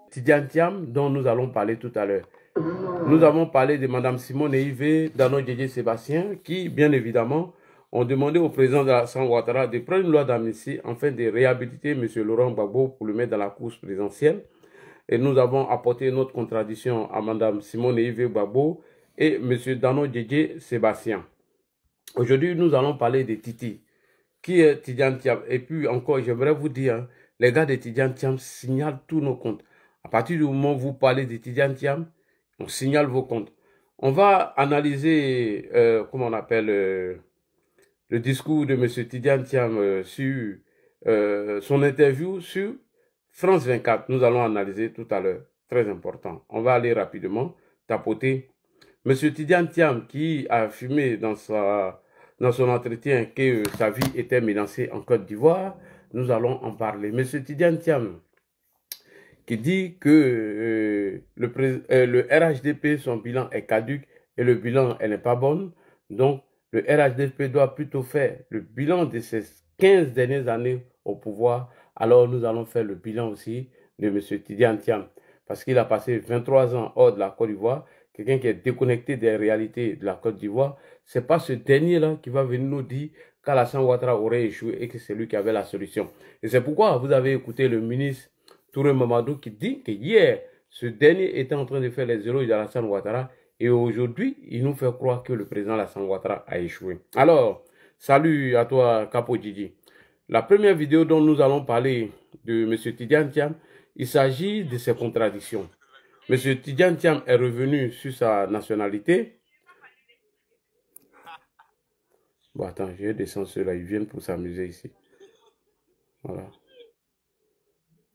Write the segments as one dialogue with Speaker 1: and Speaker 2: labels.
Speaker 1: Tidiane Thiam, dont nous allons parler tout à l'heure. Nous avons parlé de Mme Simone Yves, Dano Djedje Sébastien, qui, bien évidemment, ont demandé au président de l'Assane Ouattara de prendre une loi d'amnistie afin de réhabiliter M. Laurent Gbagbo pour le mettre dans la course présidentielle. Et nous avons apporté notre contradiction à Mme Simone Yves Gbagbo et M. Dano Djedje Sébastien. Aujourd'hui, nous allons parler de Titi, qui est Tidiane Thiam. Et puis encore, j'aimerais vous dire, hein, les gars de Tidiane Thiam signalent tous nos comptes. À partir du moment où vous parlez de Tidiane Thiam, on signale vos comptes. On va analyser, comment on appelle, le discours de M. Tidiane Thiam sur son interview sur France 24. Nous allons analyser tout à l'heure. Très important. On va aller rapidement tapoter. M. Tidiane Thiam qui a affirmé dans son entretien que sa vie était menacée en Côte d'Ivoire. Nous allons en parler. M. Tidiane Thiam qui dit que le RHDP, son bilan est caduc et le bilan, elle n'est pas bonne. Donc, le RHDP doit plutôt faire le bilan de ses 15 dernières années au pouvoir. Alors, nous allons faire le bilan aussi de M. Tidiane Thiam. Parce qu'il a passé 23 ans hors de la Côte d'Ivoire. Quelqu'un qui est déconnecté des réalités de la Côte d'Ivoire. Ce n'est pas ce dernier-là qui va venir nous dire qu'Alassane Ouattara aurait échoué et que c'est lui qui avait la solution. Et c'est pourquoi vous avez écouté le ministre Touré Mamadou qui dit que hier, ce dernier était en train de faire les éloges d'Alassane Ouattara et aujourd'hui, il nous fait croire que le président Alassane Ouattara a échoué. Alors, salut à toi, Capo Djidji. La première vidéo dont nous allons parler de M. Tidiane Thiam, il s'agit de ses contradictions. M. Tidiane Thiam est revenu sur sa nationalité. Bon, attends, je vais descendre ceux-là, ils viennent pour s'amuser ici. Voilà.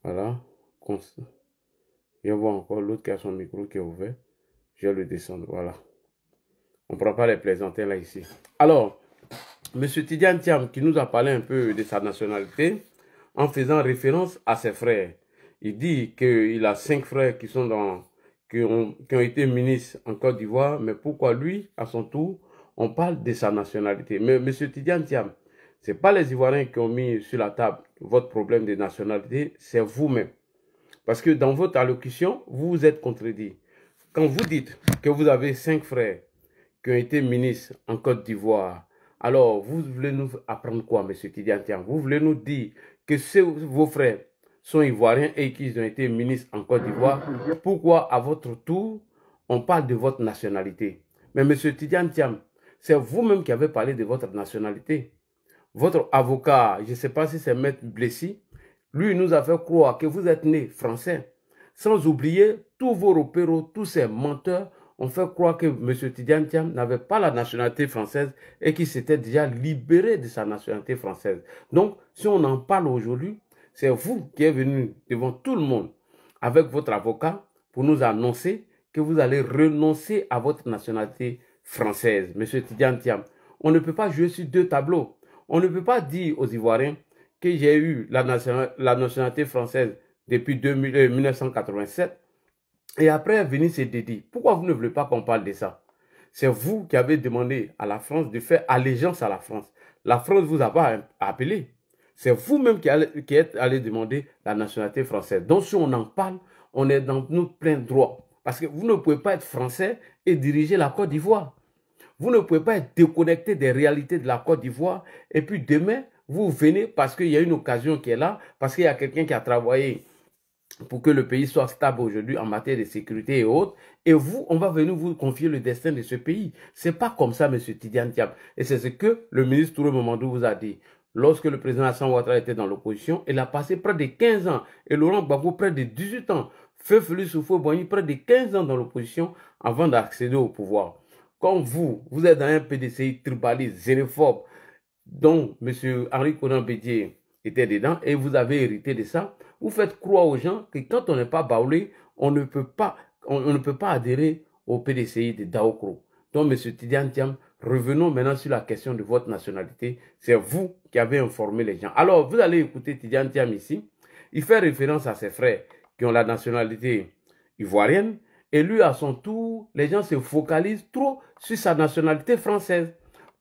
Speaker 1: Voilà. Je vois encore l'autre qui a son micro qui est ouvert. Je vais le descendre, voilà. On ne prend pas les plaisanter là ici. Alors, M. Tidiane Thiam qui nous a parlé un peu de sa nationalité en faisant référence à ses frères. Il dit qu'il a 5 frères qui ont été ministres en Côte d'Ivoire, mais pourquoi lui, à son tour, on parle de sa nationalité. Mais M. Tidiane Thiam, ce n'est pas les Ivoiriens qui ont mis sur la table votre problème de nationalité, c'est vous-même. Parce que dans votre allocution, vous vous êtes contredit. Quand vous dites que vous avez 5 frères qui ont été ministres en Côte d'Ivoire, alors vous voulez nous apprendre quoi, M. Tidiane Thiam? Vous voulez nous dire que vos frères sont ivoiriens et qu'ils ont été ministres en Côte d'Ivoire. Pourquoi, à votre tour, on parle de votre nationalité? Mais M. Tidiane Thiam, c'est vous-même qui avez parlé de votre nationalité. Votre avocat, je ne sais pas si c'est Maître Blessy, lui nous a fait croire que vous êtes né français. Sans oublier, tous vos repéros, tous ces menteurs ont fait croire que M. Tidiane Thiam n'avait pas la nationalité française et qu'il s'était déjà libéré de sa nationalité française. Donc, si on en parle aujourd'hui, c'est vous qui êtes venu devant tout le monde avec votre avocat pour nous annoncer que vous allez renoncer à votre nationalité française. M. Tidiane Thiam, on ne peut pas jouer sur 2 tableaux. On ne peut pas dire aux Ivoiriens que j'ai eu la nationalité française depuis 1987 et après venir se dédier. Pourquoi vous ne voulez pas qu'on parle de ça? C'est vous qui avez demandé à la France de faire allégeance à la France. La France vous a pas appelé. C'est vous-même qui êtes allé demander la nationalité française. Donc si on en parle, on est dans notre plein droit. Parce que vous ne pouvez pas être français et diriger la Côte d'Ivoire. Vous ne pouvez pas être déconnecté des réalités de la Côte d'Ivoire et puis demain, vous venez parce qu'il y a une occasion qui est là, parce qu'il y a quelqu'un qui a travaillé pour que le pays soit stable aujourd'hui en matière de sécurité et autres. Et vous, on va venir vous confier le destin de ce pays. Ce n'est pas comme ça, M. Tidiane Thiam. Et c'est ce que le ministre Touré Mamadou vous a dit. Lorsque le président Alassane Ouattara était dans l'opposition, il a passé près de 15 ans. Et Laurent Gbagbo, près de 18 ans. Feu Félix Houphouët-Boigny, près de 15 ans dans l'opposition avant d'accéder au pouvoir. Comme vous êtes dans un PDCI tribaliste, xénophobe, dont M. Henri Konan Bédié était dedans, et vous avez hérité de ça, vous faites croire aux gens que quand on n'est pas baoulé, on ne peut pas adhérer au PDCI de Daokro. Donc, M. Tidiane Thiam, revenons maintenant sur la question de votre nationalité. C'est vous qui avez informé les gens. Alors, vous allez écouter Tidiane Thiam ici. Il fait référence à ses frères qui ont la nationalité ivoirienne. Et lui, à son tour, les gens se focalisent trop sur sa nationalité française.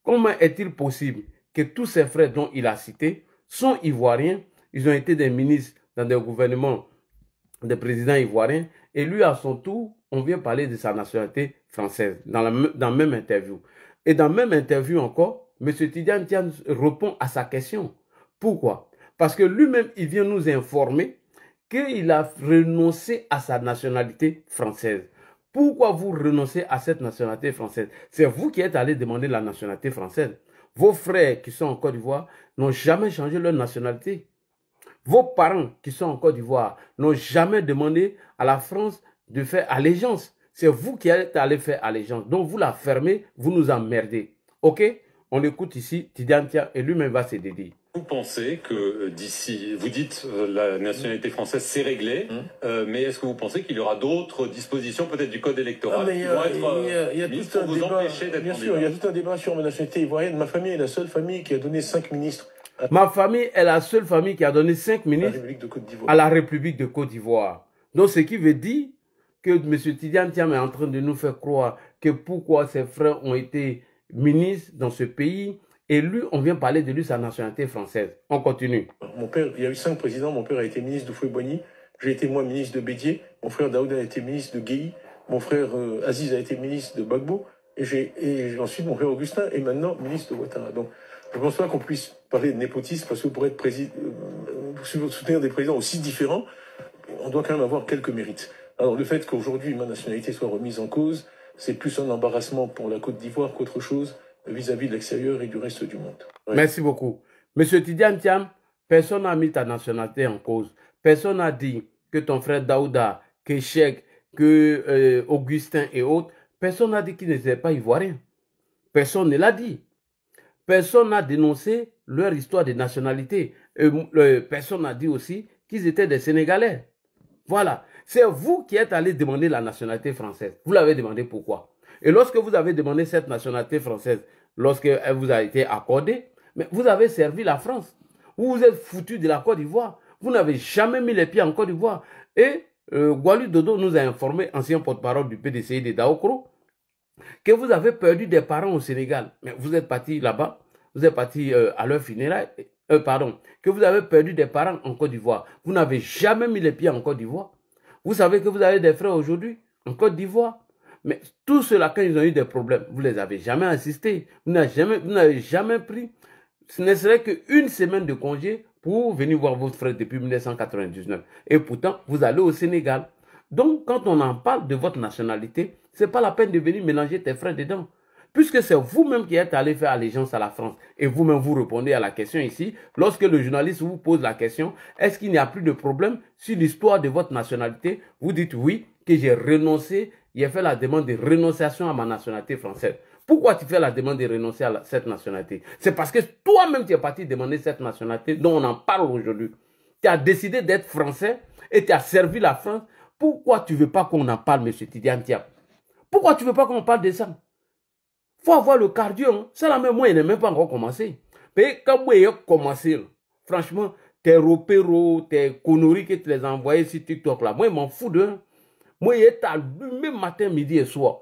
Speaker 1: Comment est-il possible que tous ses frères dont il a cité sont ivoiriens, ils ont été des ministres dans des gouvernements des présidents ivoiriens, et lui, à son tour, on vient parler de sa nationalité française dans la même interview. Et dans la même interview encore, M. Tidiane Tiam répond à sa question. Pourquoi? Parce que lui-même, il vient nous informer qu'il a renoncé à sa nationalité française. Pourquoi vous renoncez à cette nationalité française? C'est vous qui êtes allé demander la nationalité française. Vos frères qui sont en Côte d'Ivoire n'ont jamais changé leur nationalité. Vos parents qui sont en Côte d'Ivoire n'ont jamais demandé à la France de faire allégeance. C'est vous qui êtes allé faire allégeance. Donc vous la fermez, vous nous emmerdez. Ok? On écoute ici Tidiane Tiam et lui-même va se dédier.
Speaker 2: Vous pensez que d'ici, vous dites la nationalité française c'est réglé, mais est-ce que vous pensez qu'il y aura d'autres dispositions peut-être du code électoral
Speaker 3: qui vont être mises pour vous empêcher d'être candidat? Bien sûr, il y a tout un débat sur ma nationalité ivoirienne. Ma famille est la seule famille qui a donné 5 ministres.
Speaker 1: Ma famille est la seule famille qui a donné 5 ministres à la République de Côte d'Ivoire. Donc ce qui veut dire que M. Tidiane Tiam est en train de nous faire croire que pourquoi ses frères ont été ministres dans ce pays. Et lui, on vient parler de lui, sa nationalité française. On continue.
Speaker 3: Mon père, il y a eu 5 présidents. Mon père a été ministre de Foué-Boigny. J'ai été, moi, ministre de Bédier. Mon frère Daoud a été ministre de Guéhi. Mon frère Aziz a été ministre de Gbagbo. Et ensuite, mon frère Augustin est maintenant ministre de Ouattara. Donc, je ne pense pas qu'on puisse parler de népotisme parce que pour être soutenir des présidents aussi différents, on doit quand même avoir quelques mérites. Alors, le fait qu'aujourd'hui, ma nationalité soit remise en cause, c'est plus un embarrassement pour la Côte d'Ivoire qu'autre chose vis-à-vis de l'extérieur et du reste du monde.
Speaker 1: Ouais. Merci beaucoup. Monsieur Tidiane Tiam, personne n'a mis ta nationalité en cause. Personne n'a dit que ton frère Daouda, que Cheikh, que Augustin et autres, personne n'a dit qu'ils n'étaient pas ivoiriens. Personne ne l'a dit. Personne n'a dénoncé leur histoire de nationalité. Personne n'a dit aussi qu'ils étaient des Sénégalais. Voilà. C'est vous qui êtes allé demander la nationalité française. Vous l'avez demandé pourquoi? Et lorsque vous avez demandé cette nationalité française, lorsqu'elle vous a été accordée, mais vous avez servi la France. Vous vous êtes foutu de la Côte d'Ivoire. Vous n'avez jamais mis les pieds en Côte d'Ivoire. Et Gwali Dodo nous a informé, ancien porte-parole du PDCI de Daokro, que vous avez perdu des parents au Sénégal. Mais vous êtes parti là-bas, vous êtes parti à leur funérailles, que vous avez perdu des parents en Côte d'Ivoire. Vous n'avez jamais mis les pieds en Côte d'Ivoire. Vous savez que vous avez des frères aujourd'hui en Côte d'Ivoire. Mais tous ceux-là, quand ils ont eu des problèmes, vous ne les avez jamais assistés. Vous n'avez jamais pris, ce ne serait qu'une semaine de congé pour venir voir votre frère depuis 1999. Et pourtant, vous allez au Sénégal. Donc, quand on en parle de votre nationalité, ce n'est pas la peine de venir mélanger tes frères dedans. Puisque c'est vous-même qui êtes allé faire allégeance à la France. Et vous-même, vous répondez à la question ici. Lorsque le journaliste vous pose la question, est-ce qu'il n'y a plus de problème sur l'histoire de votre nationalité? Vous dites oui, que j'ai renoncé, j'ai fait la demande de renonciation à ma nationalité française. Pourquoi tu fais la demande de renoncer à cette nationalité? C'est parce que toi-même, tu es parti demander cette nationalité dont on en parle aujourd'hui. Tu as décidé d'être français et tu as servi la France. Pourquoi tu ne veux pas qu'on en parle, M. Tidiane Tiam? Pourquoi tu ne veux pas qu'on parle de ça? Il faut avoir le cardio. Hein. Ça, là, même moi, il n'est même pas encore commencé. Mais quand moi, il a commencé, franchement, tes repéros, tes conneries que tu les as envoyés sur TikTok, là, moi, il m'en fous d'eux. Moi, il est allumé matin, midi et soir.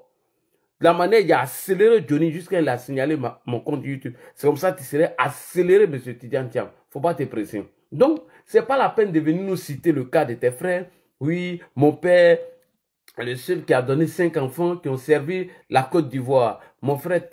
Speaker 1: De la manière, il a accéléré Johnny jusqu'à il a signalé mon compte YouTube. C'est comme ça que tu serais accéléré, M. Tidiane Tiam. Il ne faut pas te presser. Donc, ce n'est pas la peine de venir nous citer le cas de tes frères. Oui, mon père, le seul qui a donné 5 enfants qui ont servi la Côte d'Ivoire. Mon frère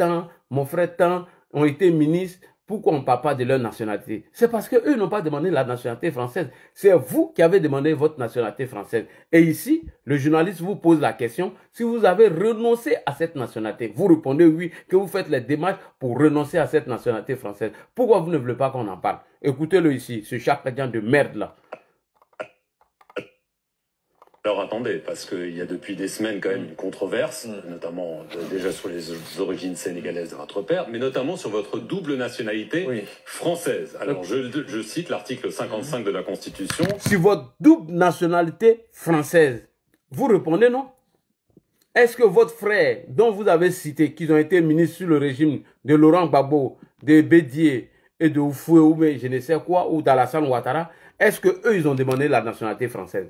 Speaker 1: tant ont été ministres. Pourquoi on ne parle pas de leur nationalité? C'est parce qu'eux n'ont pas demandé la nationalité française. C'est vous qui avez demandé votre nationalité française. Et ici, le journaliste vous pose la question, si vous avez renoncé à cette nationalité, vous répondez oui, que vous faites les démarches pour renoncer à cette nationalité française. Pourquoi vous ne voulez pas qu'on en parle? Écoutez-le ici, ce chacadien de merde là.
Speaker 2: Alors attendez, parce qu'il y a depuis des semaines quand même une controverse, notamment déjà sur les origines sénégalaises de votre père, mais notamment sur votre double nationalité française. Alors je cite l'article 55 de la Constitution.
Speaker 1: Sur votre double nationalité française, vous répondez non? Est-ce que votre frère, dont vous avez cité qu'ils ont été ministres sous le régime de Laurent Gbagbo, de Bédier et de Oufoué ou je ne sais quoi, ou d'Alassane Ouattara, est-ce qu'eux, ils ont demandé la nationalité française?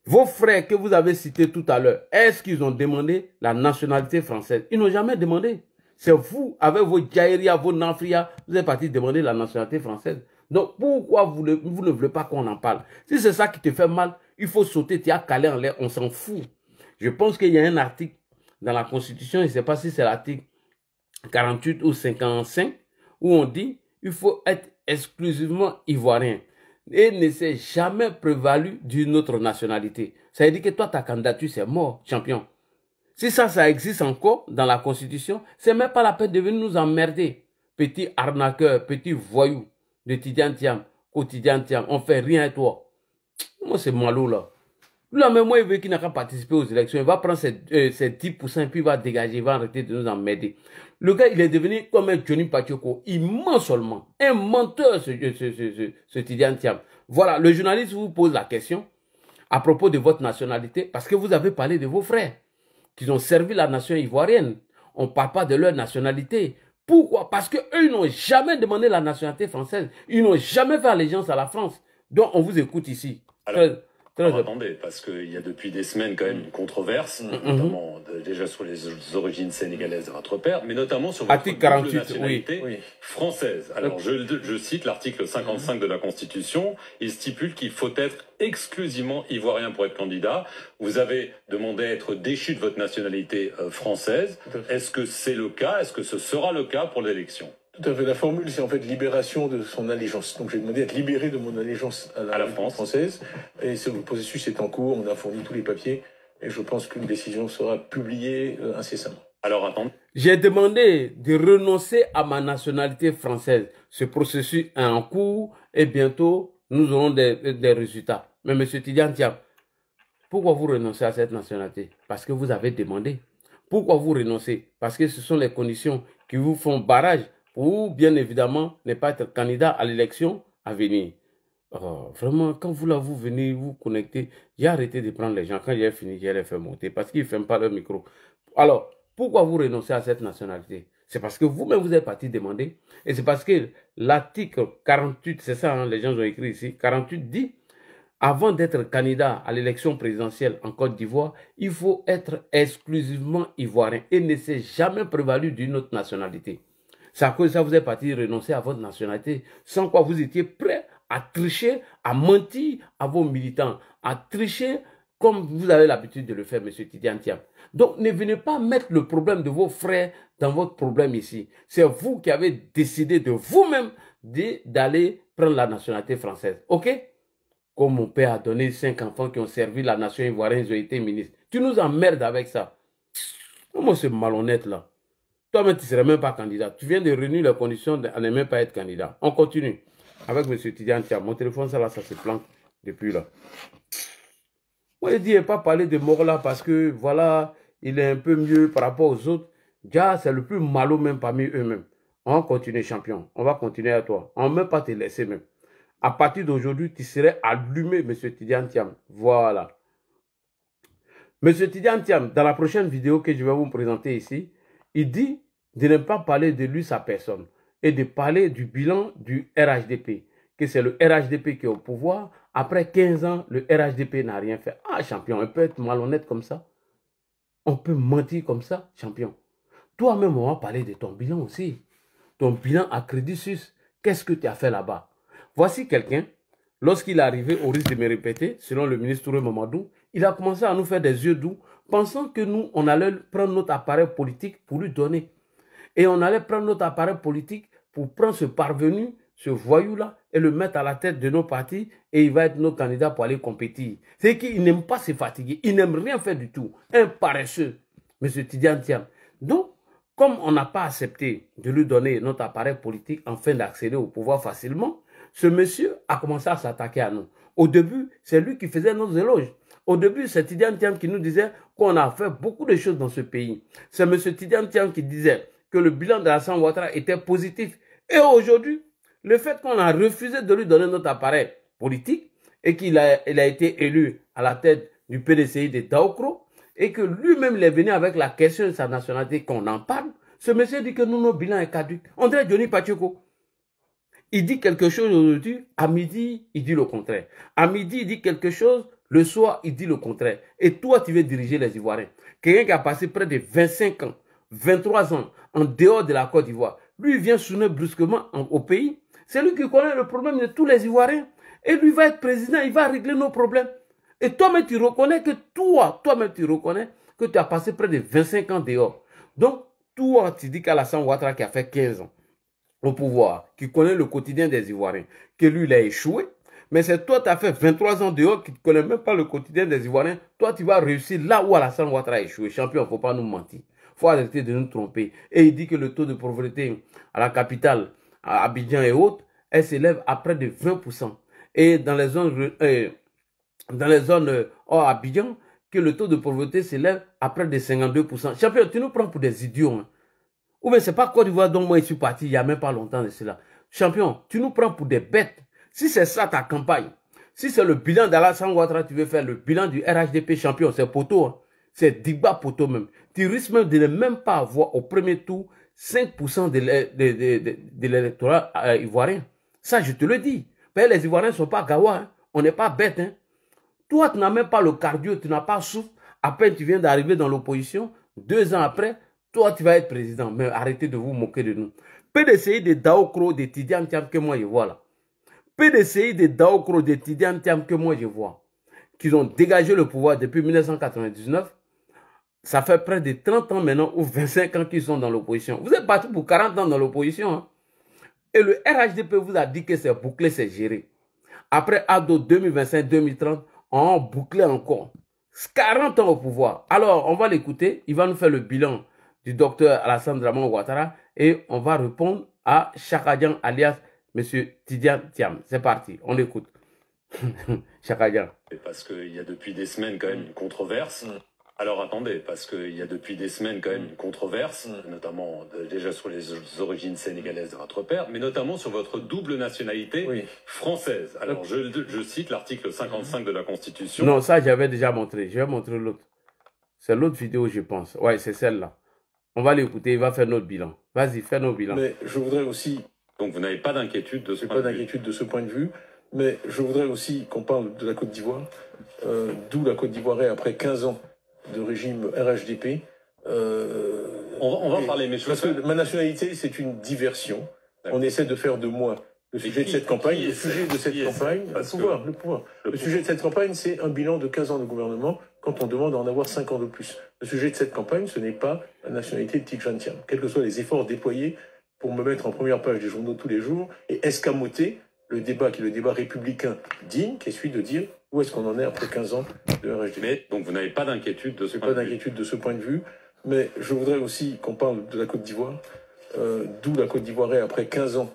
Speaker 1: Vos frères que vous avez cités tout à l'heure, est-ce qu'ils ont demandé la nationalité française? Ils n'ont jamais demandé. C'est vous, avec vos Djaïria, vos Nafria, vous êtes partis demander la nationalité française. Donc, pourquoi vous ne voulez pas qu'on en parle? Si c'est ça qui te fait mal, il faut sauter, tu as calé en l'air, on s'en fout. Je pense qu'il y a un article dans la Constitution, je ne sais pas si c'est l'article 48 ou 55, où on dit qu'il faut être exclusivement ivoirien et ne s'est jamais prévalu d'une autre nationalité. Ça veut dire que toi, ta candidature, c'est mort, champion. Si ça existe encore dans la Constitution, c'est même pas la peine de venir nous emmerder. Petit arnaqueur, petit voyou de Tidiane Thiam, quotidien Thiam, on fait rien à toi. Moi, c'est Malo là. Lui, là, même moi, il veut qu'il n'a qu'à participer aux élections. Il va prendre ses 10% et puis il va dégager, il va arrêter de nous emmerder. Le gars, il est devenu comme un Johnny Pacheco. Il ment seulement. Un menteur, ce Tidiane Thiam. Voilà, le journaliste vous pose la question à propos de votre nationalité parce que vous avez parlé de vos frères qui ont servi la nation ivoirienne. On ne parle pas de leur nationalité. Pourquoi? Parce qu'eux, ils n'ont jamais demandé la nationalité française. Ils n'ont jamais fait allégeance à la France. Donc, on vous écoute ici.
Speaker 2: Alors, attendez, parce qu'il y a depuis des semaines quand même une controverse, notamment déjà sur les origines sénégalaises de votre père, mais notamment sur votre double nationalité française. Alors, je cite l'article 55 de la Constitution. Il stipule qu'il faut être exclusivement ivoirien pour être candidat. Vous avez demandé à être déchu de votre nationalité française. Est-ce que c'est le cas? Est-ce que ce sera le cas pour l'élection?
Speaker 3: Tout à fait. La formule, c'est en fait libération de son allégeance. Donc j'ai demandé à être libéré de mon allégeance à la France française. Et ce processus est en cours. On a fourni tous les papiers. Et je pense qu'une décision sera publiée incessamment.
Speaker 2: Alors attendez.
Speaker 1: J'ai demandé de renoncer à ma nationalité française. Ce processus est en cours et bientôt nous aurons des résultats. Mais M. Tidiane Thiam, pourquoi vous renoncez à cette nationalité? Parce que vous avez demandé. Pourquoi vous renoncez? Parce que ce sont les conditions qui vous font barrage ou bien évidemment ne pas être candidat à l'élection à venir. Oh, vraiment, quand vous venez vous connecter, j'ai arrêté de prendre les gens. Quand j'ai fini, j'ai les fait monter parce qu'ils ne ferment pas leur micro. Alors, pourquoi vous renoncez à cette nationalité? C'est parce que vous-même, vous êtes parti demander. Et c'est parce que l'article 48, c'est ça, hein, les gens ont écrit ici, 48 dit, avant d'être candidat à l'élection présidentielle en Côte d'Ivoire, il faut être exclusivement ivoirien et ne s'est jamais prévalu d'une autre nationalité. C'est à cause de ça que vous êtes parti renoncer à votre nationalité, sans quoi vous étiez prêt à tricher, à mentir à vos militants, à tricher comme vous avez l'habitude de le faire, M. Tidiane Thiam. Donc, ne venez pas mettre le problème de vos frères dans votre problème ici. C'est vous qui avez décidé de vous-même d'aller prendre la nationalité française. OK? Comme mon père a donné 5 enfants qui ont servi la nation ivoirienne, ils ont été ministres. Tu nous emmerdes avec ça. Comment c'est malhonnête là? Toi-même, tu ne serais même pas candidat. Tu viens de réunir les conditions à ne même pas être candidat. On continue avec M. Tidiane Thiam. Mon téléphone, ça là, ça se planque depuis là. Moi, je dis, il ne pas parler de mort là parce que, voilà, il est un peu mieux par rapport aux autres. Déjà, c'est le plus malot même parmi eux-mêmes. On va continuer, champion. On va continuer à toi. On ne va même pas te laisser même. À partir d'aujourd'hui, tu serais allumé, M. Tidiane Thiam. Voilà. M. Tidiane Thiam, dans la prochaine vidéo que je vais vous présenter ici, il dit de ne pas parler de lui, sa personne, et de parler du bilan du RHDP, que c'est le RHDP qui est au pouvoir. Après 15 ans, le RHDP n'a rien fait. Ah, champion, on peut être malhonnête comme ça. On peut mentir comme ça, champion. Toi-même, on va parler de ton bilan aussi. Ton bilan à Crédit Suisse, qu'est-ce que tu as fait là-bas? Voici quelqu'un, lorsqu'il est arrivé, au risque de me répéter, selon le ministre Touré Mamadou, il a commencé à nous faire des yeux doux, pensant que nous, on allait prendre notre appareil politique pour lui donner. Et on allait prendre notre appareil politique pour prendre ce parvenu, ce voyou-là, et le mettre à la tête de nos partis, et il va être notre candidat pour aller compétir. C'est qu'il n'aime pas se fatiguer, il n'aime rien faire du tout. Un paresseux, M. Tidiane Thiam. Donc, comme on n'a pas accepté de lui donner notre appareil politique afin d'accéder au pouvoir facilement, ce monsieur a commencé à s'attaquer à nous. Au début, c'est lui qui faisait nos éloges. Au début, c'est Tidiane Thiam qui nous disait qu'on a fait beaucoup de choses dans ce pays. C'est M. Tidiane Thiam qui disait que le bilan de Alassane Ouattara était positif. Et aujourd'hui, le fait qu'on a refusé de lui donner notre appareil politique et qu'il a été élu à la tête du PDCI de Daokro et que lui-même est venu avec la question de sa nationalité qu'on en parle, ce monsieur dit que nous, nos bilans est caduc. On dirait Johnny Pacheco. Il dit quelque chose aujourd'hui, à midi, il dit le contraire. À midi, il dit quelque chose, le soir, il dit le contraire. Et toi, tu veux diriger les Ivoiriens. Quelqu'un qui a passé près de 25 ans, 23 ans, en dehors de la Côte d'Ivoire. Lui, il vient sonner brusquement au pays. C'est lui qui connaît le problème de tous les Ivoiriens. Et lui va être président, il va régler nos problèmes. Et toi-même, tu reconnais que toi-même, tu reconnais que tu as passé près de 25 ans dehors. Donc, toi, tu dis qu'Alassane Ouattara qui a fait 15 ans au pouvoir, qui connaît le quotidien des Ivoiriens, que lui, il a échoué. Mais c'est toi, tu as fait 23 ans dehors, qui ne connaît même pas le quotidien des Ivoiriens. Toi, tu vas réussir là où Alassane Ouattara a échoué. Champion, il ne faut pas nous mentir. Il faut arrêter de nous tromper. Et il dit que le taux de pauvreté à la capitale, à Abidjan et autres, elle s'élève à près de 20%. Et dans les zones hors Abidjan, que le taux de pauvreté s'élève à près de 52%. Champion, tu nous prends pour des idiots. Hein. Ou bien c'est pas Côte d'Ivoire dont moi je suis parti il n'y a même pas longtemps de cela. Champion, tu nous prends pour des bêtes. Si c'est ça ta campagne, si c'est le bilan d'Alassane Ouattara, tu veux faire le bilan du RHDP champion, c'est poteau. Hein. C'est Digba poteau même. Tu risques même de ne même pas avoir au premier tour 5% de l'électorat ivoirien. Ça, je te le dis. Mais les Ivoiriens ne sont pas gawa. Hein. On n'est pas bêtes. Hein. Toi, tu n'as même pas le cardio, tu n'as pas souffle. À peine tu viens d'arriver dans l'opposition, 2 ans après, toi, tu vas être président. Mais arrêtez de vous moquer de nous. PDCI de Daokro, de Tidiane Thiam que moi je vois là. PDCI de Daokro, de Tidiane Thiam que moi je vois. Qu'ils ont dégagé le pouvoir depuis 1999. Ça fait près de 30 ans maintenant ou 25 ans qu'ils sont dans l'opposition. Vous êtes partis pour 40 ans dans l'opposition. Hein? Et le RHDP vous a dit que c'est bouclé, c'est géré. Après ADO 2025-2030, on a bouclé encore. 40 ans au pouvoir. Alors, on va l'écouter. Il va nous faire le bilan du docteur Alassane Dramane Ouattara et on va répondre à Chakadian alias M. Tidiane Thiam. C'est parti, on l'écoute. Chakadian.
Speaker 2: Parce qu'il y a depuis des semaines quand même une controverse. Alors attendez, parce qu'il y a depuis des semaines quand même une controverse, notamment déjà sur les origines sénégalaises de votre père, mais notamment sur votre double nationalité française. Alors je cite l'article 55 de la Constitution.
Speaker 1: Non, ça j'avais déjà montré. Je vais montrer l'autre. C'est l'autre vidéo, je pense. Ouais, c'est celle-là. On va l'écouter, il va faire notre bilan. Vas-y, fais notre bilan.
Speaker 3: Mais je voudrais aussi...
Speaker 2: Donc vous n'avez pas d'inquiétude de ce point de vue.
Speaker 3: Pas d'inquiétude de ce point de vue, mais je voudrais aussi qu'on parle de la Côte d'Ivoire, d'où la Côte d'Ivoire est après 15 ans de régime RHDP.
Speaker 2: On va en parler, mais
Speaker 3: parce que ma nationalité, c'est une diversion. On essaie de faire de moi le sujet de cette campagne. Le sujet de cette campagne, le pouvoir. Le sujet de cette campagne, c'est un bilan de 15 ans de gouvernement quand on demande d'en avoir 5 ans de plus. Le sujet de cette campagne, ce n'est pas la nationalité de Tidjane Thiam. Quels que soient les efforts déployés pour me mettre en première page des journaux tous les jours et escamoter le débat qui est le débat républicain digne, qui est celui de dire où est-ce qu'on en est après 15 ans de RHDP.
Speaker 2: Mais donc vous n'avez pas d'inquiétude de ce point de vue.
Speaker 3: Pas d'inquiétude de ce point de vue, mais je voudrais aussi qu'on parle de la Côte d'Ivoire, d'où la Côte d'Ivoire est après 15 ans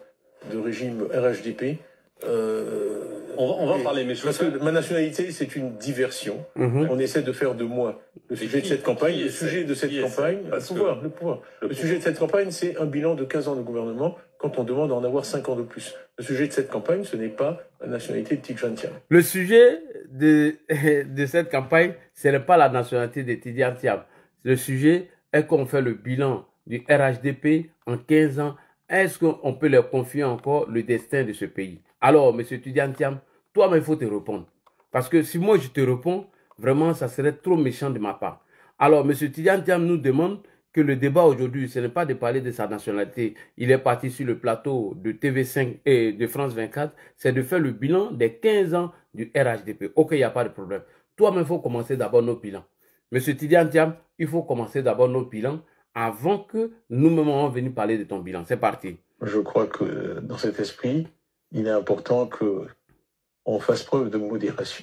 Speaker 3: de régime RHDP.
Speaker 2: On va en parler, mais
Speaker 3: parce que ma nationalité, c'est une diversion. On essaie de faire de moi le sujet de cette campagne. Le sujet de cette campagne, le pouvoir. Le sujet de cette campagne, c'est un bilan de 15 ans de gouvernement quand on demande d'en avoir 5 ans de plus. Le sujet de cette campagne, ce n'est pas la nationalité de Tidjane Thiam.
Speaker 1: Le sujet de cette campagne, ce n'est pas la nationalité de Tidjane Thiam. Le sujet est qu'on fait le bilan du RHDP en 15 ans. Est-ce qu'on peut leur confier encore le destin de ce pays? Alors, M. Tidjane Thiam, toi-même, il faut te répondre. Parce que si moi, je te réponds, vraiment, ça serait trop méchant de ma part. Alors, M. Tidjane Thiam nous demande que le débat aujourd'hui, ce n'est pas de parler de sa nationalité. Il est parti sur le plateau de TV5 et de France 24. C'est de faire le bilan des 15 ans du RHDP. Ok, il n'y a pas de problème. Toi-même, il faut commencer d'abord nos bilans. M. Tidjane Thiam, il faut commencer d'abord nos bilans avant que nous-mêmes on vienne parler de ton bilan. C'est parti.
Speaker 3: Je crois que dans cet esprit, il est important qu'on fasse preuve de modération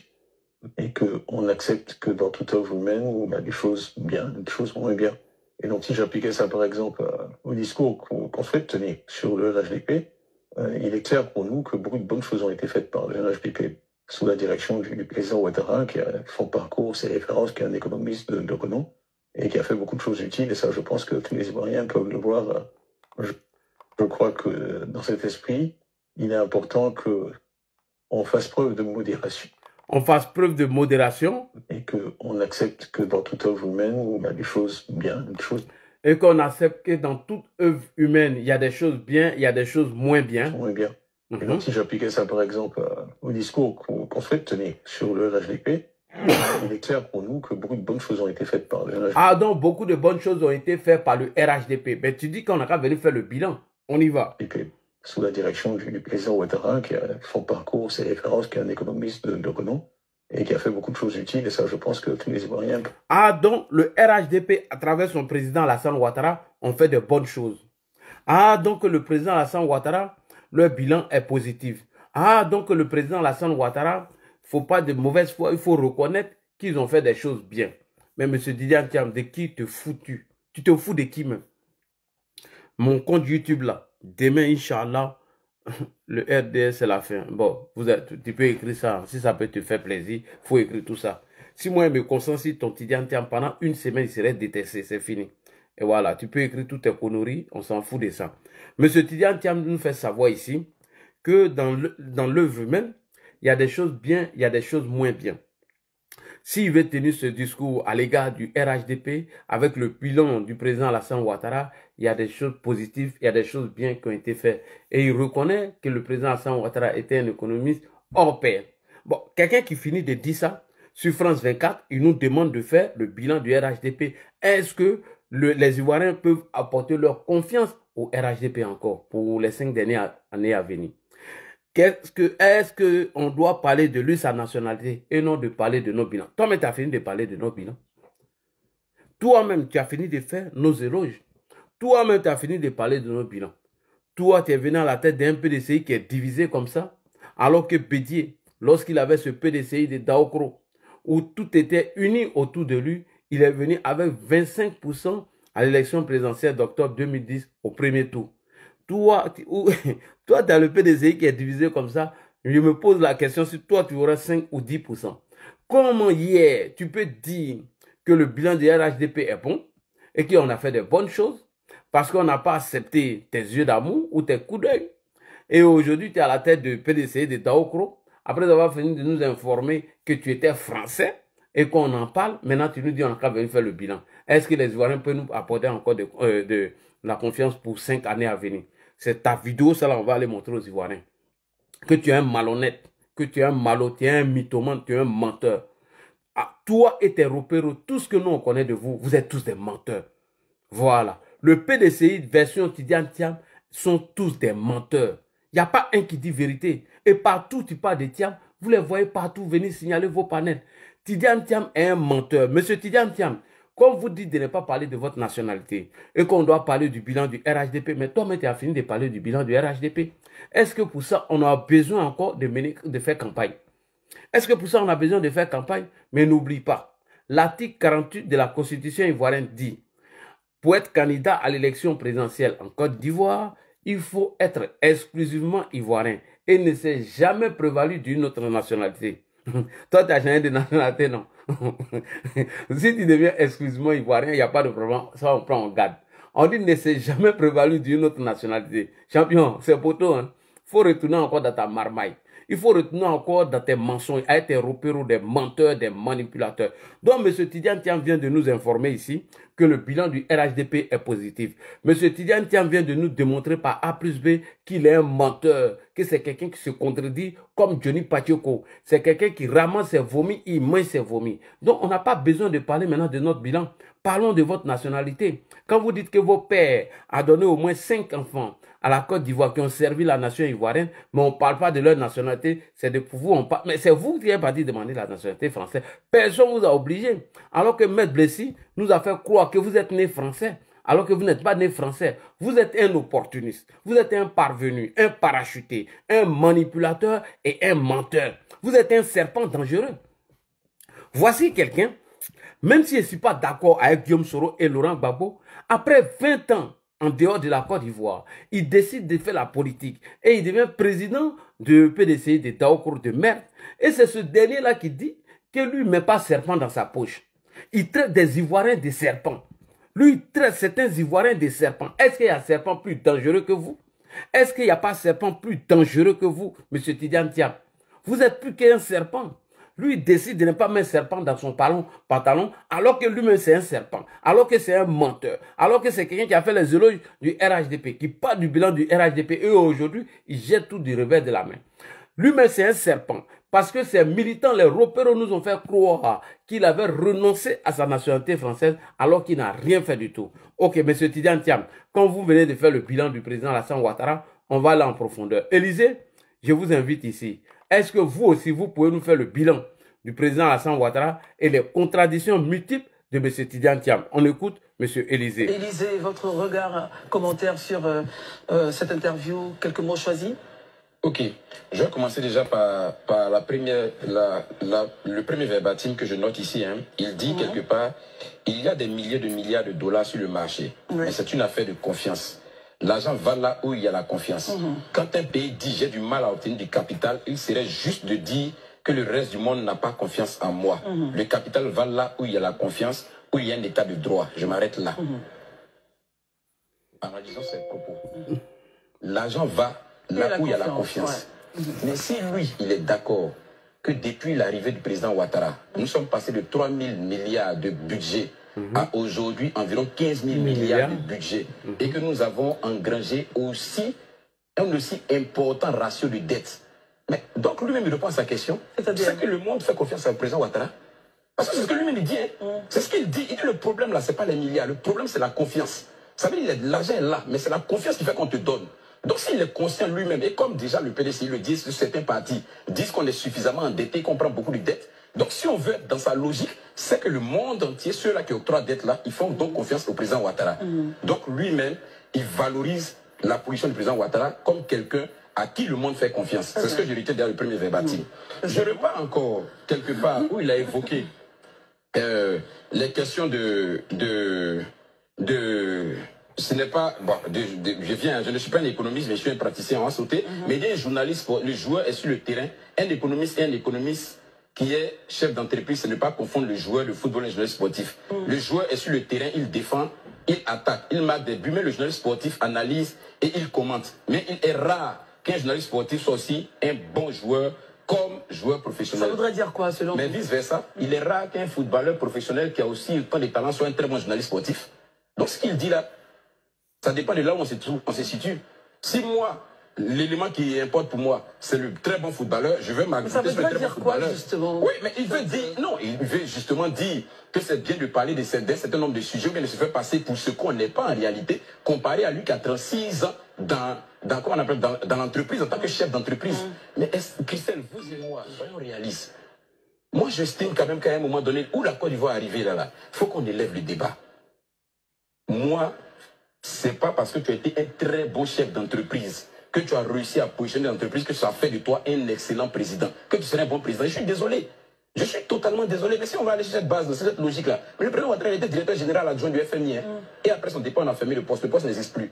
Speaker 3: et qu'on accepte que dans toute œuvre humaine, il y a des choses bien, des choses moins bien. Et donc si j'appliquais ça par exemple au discours qu'on souhaite tenir sur le RHDP, il est clair pour nous que beaucoup de bonnes choses ont été faites par le RHDP sous la direction du président Ouattara, qui a son parcours, ses références, qui est un économiste de renom, et qui a fait beaucoup de choses utiles, et ça je pense que tous les Ivoiriens peuvent le voir. Je crois que dans cet esprit, il est important qu'on fasse preuve de modération.
Speaker 1: On fasse preuve de modération.
Speaker 3: Et qu'on accepte que dans toute œuvre humaine, il y a des choses bien, des choses...
Speaker 1: Et qu'on accepte que dans toute œuvre humaine, il y a des choses bien, il y a des choses moins bien.
Speaker 3: Moins bien. Et donc si j'appliquais ça par exemple au discours qu'on souhaite tenir sur le RHDP, il est clair pour nous que beaucoup de bonnes choses ont été faites par le RHDP.
Speaker 1: Ah donc beaucoup de bonnes choses ont été faites par le RHDP. Mais tu dis qu'on n'a qu'à venir faire le bilan. On y va.
Speaker 3: sous la direction du président Ouattara, qui a son parcours, ses références, qui est un économiste de renom, et qui a fait beaucoup de choses utiles, et ça, je pense que tous les Ivoiriens...
Speaker 1: Ah, donc le RHDP, à travers son président Alassane Ouattara, ont fait de bonnes choses. Ah, donc le président Alassane Ouattara, leur bilan est positif. Ah, donc le président Alassane Ouattara, faut pas de mauvaise foi, il faut reconnaître qu'ils ont fait des choses bien. Mais M. Didier Antiam, de qui te fous-tu? Tu te fous de qui même? Mon compte YouTube là, demain, Inch'Allah, le RDS c'est la fin. Bon, tu peux écrire ça, si ça peut te faire plaisir, il faut écrire tout ça. Si moi je me concentre sur ton Didier Antiam pendant une semaine, il serait détesté, c'est fini. Et voilà, tu peux écrire toutes tes conneries, on s'en fout de ça. Monsieur Tidiane Thiam nous fait savoir ici que dans l'œuvre même, il y a des choses bien, il y a des choses moins bien. S'il veut tenir ce discours à l'égard du RHDP, avec le bilan du président Alassane Ouattara, il y a des choses positives, il y a des choses bien qui ont été faites. Et il reconnaît que le président Alassane Ouattara était un économiste hors pair. Bon, quelqu'un qui finit de dire ça, sur France 24, il nous demande de faire le bilan du RHDP. Est-ce que les Ivoiriens peuvent apporter leur confiance au RHDP encore pour les 5 dernières années à venir? Est-ce qu'on doit parler de lui, sa nationalité, et non de parler de nos bilans? Toi-même, tu as fini de parler de nos bilans. Toi-même, tu as fini de faire nos éloges. Toi-même, tu as fini de parler de nos bilans. Toi, tu es venu à la tête d'un PDCI qui est divisé comme ça, alors que Bédier, lorsqu'il avait ce PDCI de Daokro, où tout était uni autour de lui, il est venu avec 25% à l'élection présidentielle d'octobre 2010 au premier tour. Toi, tu as le PDCI qui est divisé comme ça. Je me pose la question si toi, tu auras 5 ou 10%. Comment hier, tu peux dire que le bilan du RHDP est bon et qu'on a fait de bonnes choses parce qu'on n'a pas accepté tes yeux d'amour ou tes coups d'œil? Et aujourd'hui, tu es à la tête du PDCI de Daokro, après avoir fini de nous informer que tu étais français et qu'on en parle. Maintenant, tu nous dis qu'on a venir faire le bilan. Est-ce que les Ivoiriens peuvent nous apporter encore de la confiance pour 5 années à venir? C'est ta vidéo, ça là, on va aller montrer aux Ivoiriens. Que tu es un malhonnête, que tu es un malot, tu es un mythomane, tu es un menteur. Ah, toi et tes repéros, tout ce que nous on connaît de vous, vous êtes tous des menteurs. Voilà. Le PDCI version Tidiane Thiam sont tous des menteurs. Il n'y a pas un qui dit vérité. Et partout tu parles de Thiam, vous les voyez partout venir signaler vos panels. Tidiane Thiam est un menteur. Monsieur Tidiane Thiam, comme vous dites de ne pas parler de votre nationalité et qu'on doit parler du bilan du RHDP, mais toi-même tu as fini de parler du bilan du RHDP. Est-ce que pour ça on a besoin encore de faire campagne? Est-ce que pour ça on a besoin de faire campagne? Mais n'oublie pas, l'article 48 de la Constitution ivoirienne dit: pour être candidat à l'élection présidentielle en Côte d'Ivoire, il faut être exclusivement ivoirien et ne s'est jamais prévalu d'une autre nationalité. Toi, tu n'as jamais de nationalité, non? Si tu deviens exclusivement ivoirien, il n'y a pas de problème. Ça, on prend en garde. On dit ne s'est jamais prévalu d'une autre nationalité. Champion, c'est poteau, hein? Il faut retourner encore dans ta marmaille. Il faut retourner encore dans tes mensonges, à tes repéros des menteurs, des manipulateurs. Donc, M. Tidiane Thiam vient de nous informer ici que le bilan du RHDP est positif. M. Tidiane Thiam vient de nous démontrer par A plus B qu'il est un menteur, que c'est quelqu'un qui se contredit comme Johnny Patioko. C'est quelqu'un qui ramasse ses vomis, il mange ses vomis. Donc, on n'a pas besoin de parler maintenant de notre bilan. Parlons de votre nationalité. Quand vous dites que vos pères ont donné au moins 5 enfants à la Côte d'Ivoire qui ont servi la nation ivoirienne, mais on ne parle pas de leur nationalité, c'est de pour vous, on parle, mais c'est vous qui êtes parti demander la nationalité française. Personne ne vous a obligé. Alors que Maître Blessy nous a fait croire que vous êtes né français, alors que vous n'êtes pas né français. Vous êtes un opportuniste, vous êtes un parvenu, un parachuté, un manipulateur et un menteur. Vous êtes un serpent dangereux. Voici quelqu'un, même si je ne suis pas d'accord avec Guillaume Soro et Laurent Gbagbo, après 20 ans, en dehors de la Côte d'Ivoire, il décide de faire la politique et il devient président de PDCI de Daokro de merde. Et c'est ce dernier-là qui dit que lui ne met pas serpent dans sa poche. Il traite des Ivoiriens de serpents. Lui, il traite certains Ivoiriens de serpents. Est-ce qu'il y a un serpent plus dangereux que vous? Est-ce qu'il n'y a pas un serpent plus dangereux que vous, M. Tidiane Thiam? Vous n'êtes plus qu'un serpent. Lui, il décide de ne pas mettre un serpent dans son pantalon, alors que lui-même c'est un serpent, alors que c'est un menteur, alors que c'est quelqu'un qui a fait les éloges du RHDP, qui parle du bilan du RHDP, et aujourd'hui, il jette tout du revers de la main. Lui-même c'est un serpent, parce que ses militants, les repéros, nous ont fait croire qu'il avait renoncé à sa nationalité française, alors qu'il n'a rien fait du tout. Ok, M. Tidiane Thiam, quand vous venez de faire le bilan du président Alassane Ouattara, on va aller en profondeur. Élysée, je vous invite ici. Est-ce que vous aussi, vous pouvez nous faire le bilan du président Alassane Ouattara et les contradictions multiples de M. Tidiane Thiam? On écoute M. Élysée.
Speaker 4: Élysée, votre regard, commentaire sur cette interview, quelques mots choisis?
Speaker 5: Ok, je vais commencer déjà par le premier verbatim que je note ici. Hein. Il dit quelque part, il y a des milliers de milliards de dollars sur le marché, mais c'est une affaire de confiance. L'argent va là où il y a la confiance. Quand un pays dit j'ai du mal à obtenir du capital, il serait juste de dire que le reste du monde n'a pas confiance en moi. Le capital va là où il y a la confiance, où il y a un état de droit. Je m'arrête là. En analysant ces propos, l'argent va là où il y a la confiance. Mais si lui, il est d'accord que depuis l'arrivée du président Ouattara, nous sommes passés de 3 000 milliards de budget à aujourd'hui environ 15 000 milliards de budget et que nous avons engrangé aussi un aussi important ratio de dette. Mais donc lui-même il répond à sa question. C'est que le monde fait confiance au président Ouattara. Parce que c'est ce que lui-même il dit. Hein. C'est ce qu'il dit. Il dit le problème là, c'est pas les milliards. Le problème c'est la confiance. Ça veut dire l'argent est là, mais c'est la confiance qui fait qu'on te donne. Donc s'il est conscient lui-même, et comme déjà le PDC le dit, certains partis disent qu'on est suffisamment endetté, qu'on prend beaucoup de dettes. Donc si on veut être dans sa logique, c'est que le monde entier, ceux-là qui octroient dette là, ils font donc confiance au président Ouattara. Donc lui-même, il valorise la position du président Ouattara comme quelqu'un à qui le monde fait confiance. C'est ce que j'ai retiens derrière le premier verbatim. Je repars encore quelque part où il a évoqué les questions ce n'est pas... Bon, je ne suis pas un économiste, mais je suis un praticien en sauté. Mais il y a un journaliste, le joueur est sur le terrain. Un économiste qui est chef d'entreprise, ce n'est pas confondre le joueur, le football et le journaliste sportif. Le joueur est sur le terrain, il défend, il attaque, il marque des buts. Mais le journaliste sportif analyse et il commente. Mais il est rare qu'un journaliste sportif soit aussi un bon joueur comme joueur professionnel.
Speaker 4: Ça voudrait dire quoi, selon vous?
Speaker 5: Mais vice-versa, il est rare qu'un footballeur professionnel qui a aussi autant de talent soit un très bon journaliste sportif. Donc ce qu'il dit là, ça dépend de là où on se situe. Si moi, l'élément qui importe pour moi, c'est le très bon footballeur, je vais m'agrémenter sur le très bon footballeur.
Speaker 4: Justement.
Speaker 5: Oui, mais il veut dire, non, il veut justement dire que c'est bien de parler d'un certain nombre de sujets, mais de se faire passer pour ce qu'on n'est pas en réalité, comparé à lui qui a 36 ans dans l'entreprise, en tant que chef d'entreprise. Mais Christelle, vous et moi, soyons réalistes. Moi, j'estime quand même qu'à un moment donné, où la Côte d'Ivoire est arrivée là, il faut qu'on élève le débat. Moi, c'est pas parce que tu as été un très bon chef d'entreprise que tu as réussi à positionner l'entreprise que ça a fait de toi un excellent président, que tu serais un bon président. Je suis désolé. Je suis totalement désolé. Mais si on va aller sur cette base, sur cette logique-là, le président Ouattara était directeur général adjoint du FMI. Et après son départ, on a fermé le poste. Le poste n'existe plus.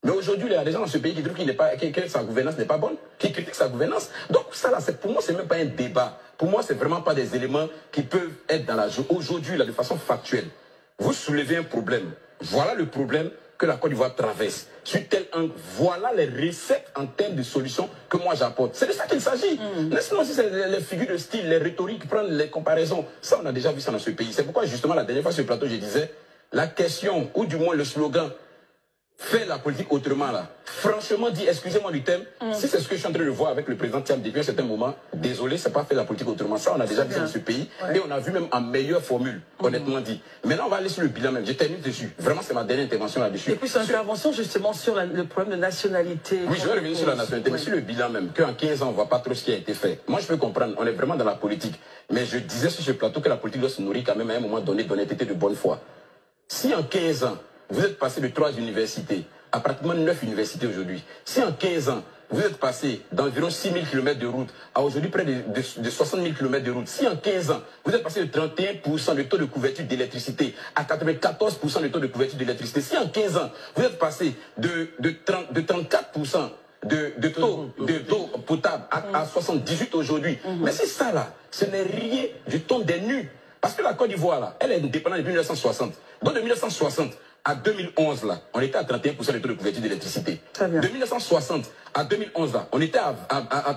Speaker 5: Mais aujourd'hui, il y a des gens dans ce pays qui trouvent que sa gouvernance n'est pas bonne, qui critiquent sa gouvernance. Donc ça, là, pour moi, c'est même pas un débat. Pour moi, c'est vraiment pas des éléments qui peuvent être dans la joue. Aujourd'hui, là, de façon factuelle, vous soulevez un problème. Voilà le problème que la Côte d'Ivoire traverse. Sur tel angle, voilà les recettes en termes de solutions que moi j'apporte. C'est de ça qu'il s'agit. Laisse-nous aussi les figures de style, les rhétoriques, prendre les comparaisons. Ça, on a déjà vu ça dans ce pays. C'est pourquoi, justement, la dernière fois sur le plateau, je disais, la question, ou du moins le slogan, faire la politique autrement là. Franchement dit, excusez-moi du thème, si c'est ce que je suis en train de voir avec le président Thiam depuis un certain moment, désolé, c'est pas faire la politique autrement. Ça, on a déjà vu dans ce pays et on a vu même en meilleure formule, honnêtement dit. Maintenant, on va aller sur le bilan même. Je termine dessus. Vraiment, c'est ma dernière intervention là-dessus.
Speaker 4: Et puis, c'est une intervention justement sur le problème de nationalité.
Speaker 5: Oui, je vais revenir sur la nationalité, mais sur le bilan même, qu'en 15 ans, on ne voit pas trop ce qui a été fait. Moi, je peux comprendre, on est vraiment dans la politique. Mais je disais sur ce plateau que la politique doit se nourrir quand même à un moment donné d'honnêteté, de bonne foi. Si en 15 ans, vous êtes passé de 3 universités à pratiquement 9 universités aujourd'hui. Si en 15 ans, vous êtes passé d'environ 6 000 km de route à aujourd'hui près de 60 000 km de route. Si en 15 ans, vous êtes passé de 31% de taux de couverture d'électricité à 94% de taux de couverture d'électricité. Si en 15 ans, vous êtes passé de 34% de taux potable à 78 aujourd'hui. Mais c'est ça là, ce n'est rien du ton des nus. Parce que la Côte d'Ivoire là, elle est indépendante depuis 1960. Donc de 1960 à 2011, là, on était à 31% de taux de couverture d'électricité. De 1960 à 2011, là, on était à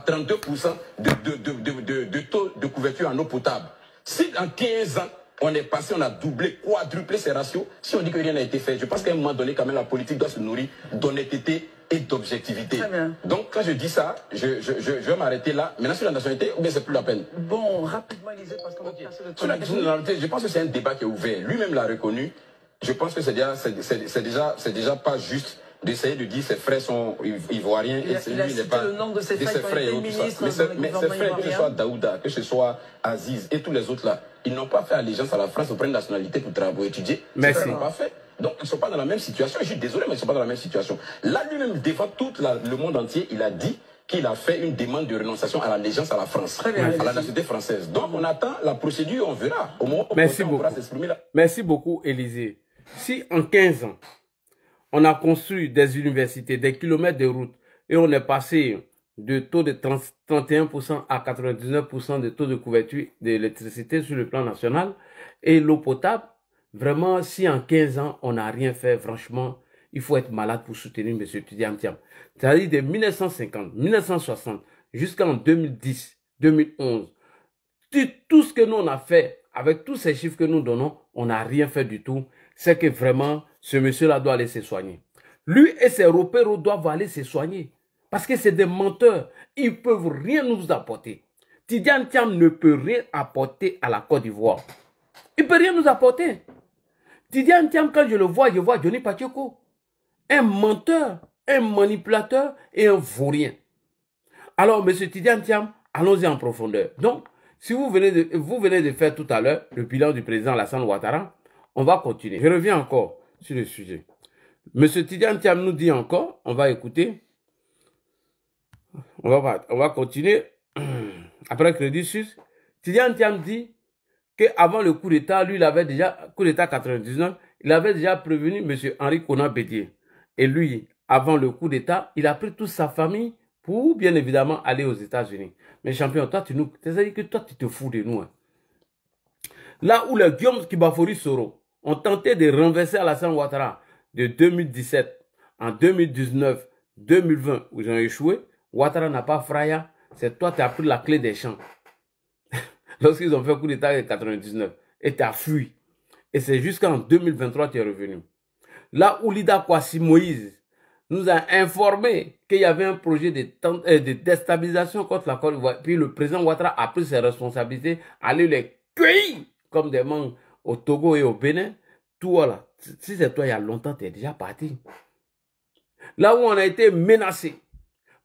Speaker 5: 32% de taux de couverture en eau potable. Si en 15 ans, on est passé, on a doublé, quadruplé ces ratios, si on dit que rien n'a été fait, je pense qu'à un moment donné, quand même, la politique doit se nourrir d'honnêteté et d'objectivité. Donc, quand je dis ça, je vais m'arrêter là. Maintenant, sur la nationalité, ou bien c'est plus la peine?
Speaker 4: Bon, rapidement, Élysée, parce qu'on va passer le temps.
Speaker 5: Sur la nationalité, je pense que c'est un débat qui est ouvert. Lui-même l'a reconnu. Je pense que c'est déjà pas juste d'essayer de dire ses frères sont ivoiriens et
Speaker 4: il a cité le nom de ses frères qui ont été ministres
Speaker 5: mais ses frères, que ce soit Daouda, que ce soit Aziz et tous les autres là, ils n'ont pas fait allégeance à la France, pour prendre nationalité pour travailler, pour étudier.
Speaker 1: Merci.
Speaker 5: Ils n'ont pas fait. Donc, ils ne sont pas dans la même situation. Je suis désolé, mais ils ne sont pas dans la même situation. Là, lui-même, devant tout le monde entier, il a dit qu'il a fait une demande de renonciation à l'allégeance à la France,
Speaker 4: Très bien,
Speaker 5: à la nationalité française. Donc, on attend la procédure, on verra. Au moment où
Speaker 1: Merci
Speaker 5: on pourra s'exprimer là.
Speaker 1: Merci beaucoup, Élisée. Si en 15 ans, on a construit des universités, des kilomètres de routes, et on est passé de taux de 31% à 99% de taux de couverture d'électricité sur le plan national, et l'eau potable, vraiment, si en 15 ans, on n'a rien fait, franchement, il faut être malade pour soutenir M. Tidiane Thiam. C'est-à-dire de 1950, 1960 jusqu'en 2010, 2011, tout ce que nous on a fait, avec tous ces chiffres que nous donnons, on n'a rien fait du tout. C'est que vraiment, ce monsieur-là doit aller se soigner. Lui et ses repères doivent aller se soigner. Parce que c'est des menteurs. Ils ne peuvent rien nous apporter. Tidiane Thiam ne peut rien apporter à la Côte d'Ivoire. Il ne peut rien nous apporter. Tidiane Thiam, quand je vois Johnny Pacheco. Un menteur, un manipulateur et un vaurien. Alors, M. Tidiane Thiam, allons-y en profondeur. Donc, si vous venez de faire tout à l'heure le bilan du président Alassane Ouattara, on va continuer. Je reviens encore sur le sujet. M. Tidiane Thiam nous dit encore, on va écouter, on va continuer. Après Crédit Suisse, Tidiane Thiam dit qu'avant le coup d'État, lui, il avait déjà, coup d'État 99, il avait déjà prévenu M. Henri Konan Bédié. Et lui, avant le coup d'État, il a pris toute sa famille pour, bien évidemment, aller aux États-Unis. Mais champion, toi, c'est-à-dire que toi, tu te fous de nous. Hein. Là où les Guillaume Kibafori Soro ont tenté de renverser Alassane Ouattara de 2017, en 2019, 2020, où ils ont échoué, Ouattara n'a pas fraya, c'est toi qui as pris la clé des champs. Lorsqu'ils ont fait le coup d'État en 99, et tu as fui. Et c'est jusqu'en 2023 que tu es revenu. Là où Lida Kwasi Moïse nous a informé qu'il y avait un projet de déstabilisation contre la Côte d'Ivoire. Puis le président Ouattara a pris ses responsabilités, aller les cueillir comme des mangues au Togo et au Bénin. Toi là, si c'est toi il y a longtemps, tu es déjà parti. Là où on a été menacé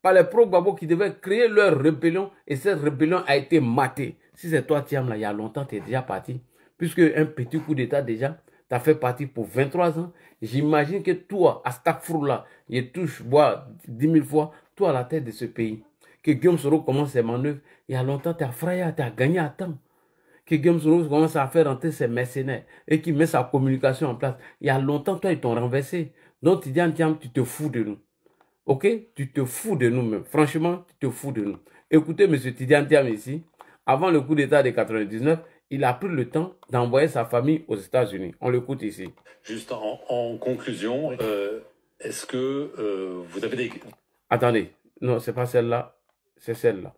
Speaker 1: par les pro-Gbagbo qui devaient créer leur rébellion et cette rébellion a été matée. Si c'est toi Thiam là, il y a longtemps, tu es déjà parti. Puisque un petit coup d'État déjà, tu as fait partie pour 23 ans. J'imagine que toi, à Stakfrou là, il touche boire 10 000 fois, toi à la tête de ce pays. Que Guillaume Soro commence ses manœuvres, il y a longtemps, tu as frayé, tu as gagné à temps. Que Guillaume Soro commence à faire rentrer ses mercenaires et qui met sa communication en place. Il y a longtemps, toi, ils t'ont renversé. Donc, Tidiane Thiam, tu te fous de nous. Ok? Tu te fous de nous même. Franchement, tu te fous de nous. Écoutez, M. Tidiane Thiam ici, avant le coup d'État de 99, il a pris le temps d'envoyer sa famille aux États-Unis. On l'écoute ici.
Speaker 2: Juste en conclusion, oui. Est-ce que vous avez des...
Speaker 1: Attendez, non, c'est pas celle-là, c'est celle-là.